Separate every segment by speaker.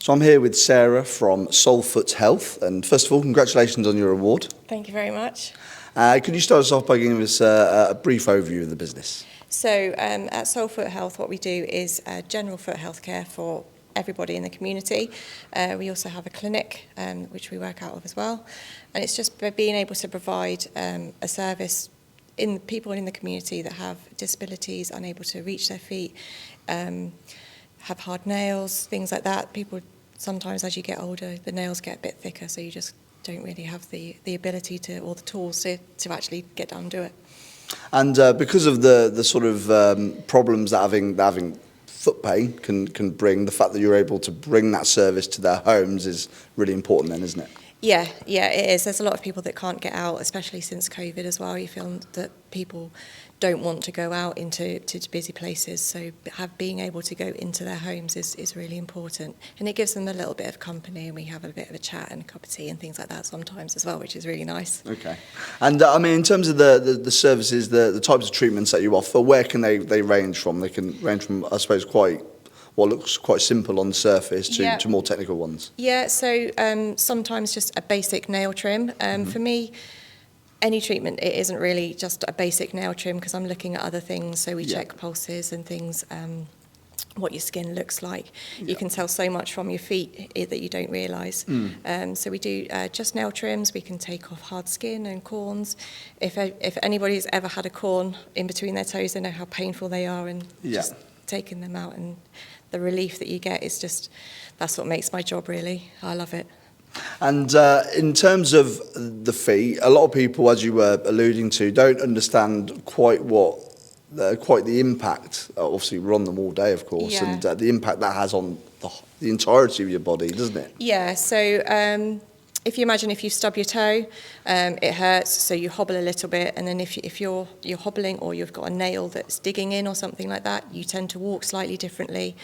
Speaker 1: So I'm here with Sarah from Solent Health, and first of all, congratulations on your award.
Speaker 2: Thank you very much.
Speaker 1: Could you start us off by giving us a brief overview of the business?
Speaker 2: So at Solent Health, what we do is general foot health care for everybody in the community. We also have a clinic, which we work out of as well. And it's just being able to provide a service in people in the community that have disabilities, unable to reach their feet, have hard nails, things like that. People sometimes, as you get older, the nails get a bit thicker, so you just don't really have the ability to, or the tools to actually get down and do it.
Speaker 1: And because of the sort of problems that having foot pain can bring, the fact that you're able to bring that service to their homes is really important then, isn't it?
Speaker 2: Yeah, it is. There's a lot of people that can't get out, especially since COVID as well. You feel that people don't want to go out into busy places, so being able to go into their homes is really important. And it gives them a little bit of company, and we have a bit of a chat and a cup of tea and things like that sometimes as well, which is really nice.
Speaker 1: Okay. And I mean, in terms of the services, the types of treatments that you offer, where can they range from? They can range from, I suppose, what looks quite simple on the surface to more technical ones.
Speaker 2: Yeah, so sometimes just a basic nail trim. For me, any treatment, it isn't really just a basic nail trim because I'm looking at other things. So we check pulses and things, what your skin looks like. You can tell so much from your feet that you don't realise. So we do just nail trims. We can take off hard skin and corns. If anybody's ever had a corn in between their toes, they know how painful they are, and just taking them out and the relief that you get is just, that's what makes my job really. I love it.
Speaker 1: And in terms of the feet, a lot of people, as you were alluding to, don't understand quite the impact. Obviously, we're on them all day, of course, and the impact that has on the entirety of your body, doesn't it? Yeah,
Speaker 2: so if you imagine if you stub your toe, it hurts, so you hobble a little bit, and then if you're hobbling or you've got a nail that's digging in or something like that, you tend to walk slightly differently.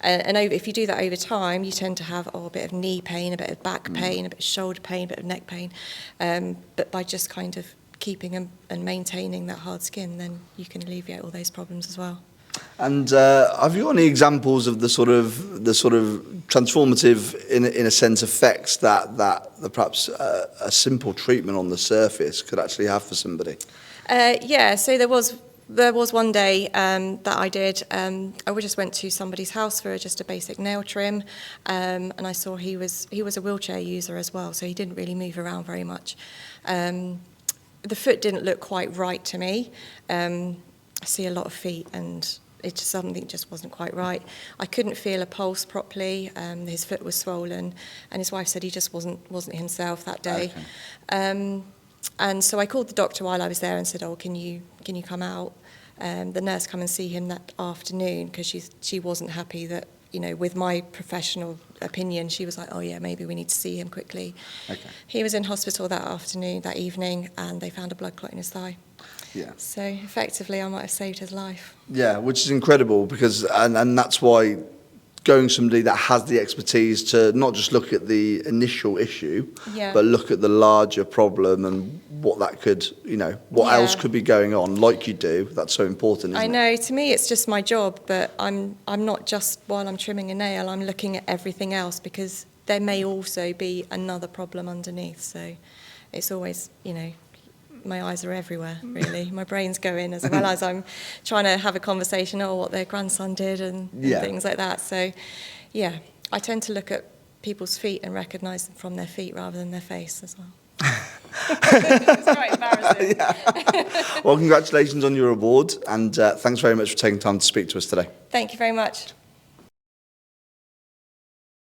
Speaker 2: And if you do that over time, you tend to have a bit of knee pain, a bit of back pain, a bit of shoulder pain, a bit of neck pain. But by just kind of keeping and maintaining that hard skin, then you can alleviate all those problems as well.
Speaker 1: And have you got any examples of the sort of transformative, in a sense, effects that perhaps a simple treatment on the surface could actually have for somebody?
Speaker 2: Yeah, so there was one day that I did. I just went to somebody's house for just a basic nail trim, and I saw he was a wheelchair user as well, so he didn't really move around very much. The foot didn't look quite right to me. I see a lot of feet, and something just wasn't quite right. I couldn't feel a pulse properly. His foot was swollen, and his wife said he just wasn't himself that day. Okay. And so I called the doctor while I was there and said, "Oh, can you come out?" The nurse come and see him that afternoon because she wasn't happy that, with my professional opinion, she was like, "Oh yeah, maybe we need to see him quickly." Okay. He was in hospital that evening, and they found a blood clot in his thigh. Yeah. So effectively, I might have saved his life.
Speaker 1: Yeah, which is incredible because, and that's why going somebody that has the expertise to not just look at the initial issue, but look at the larger problem and what that could, what else could be going on, like you do. That's so important, isn't it?
Speaker 2: I know. To me, it's just my job, but I'm not just while I'm trimming a nail. I'm looking at everything else because there may also be another problem underneath. So it's always, my eyes are everywhere, really. My brain's going as well as I'm trying to have a conversation, what their grandson did and things like that. So, yeah, I tend to look at people's feet and recognise them from their feet rather than their face as well. It's quite embarrassing.
Speaker 1: Well, congratulations on your award, and thanks very much for taking time to speak to us today.
Speaker 2: Thank you very much.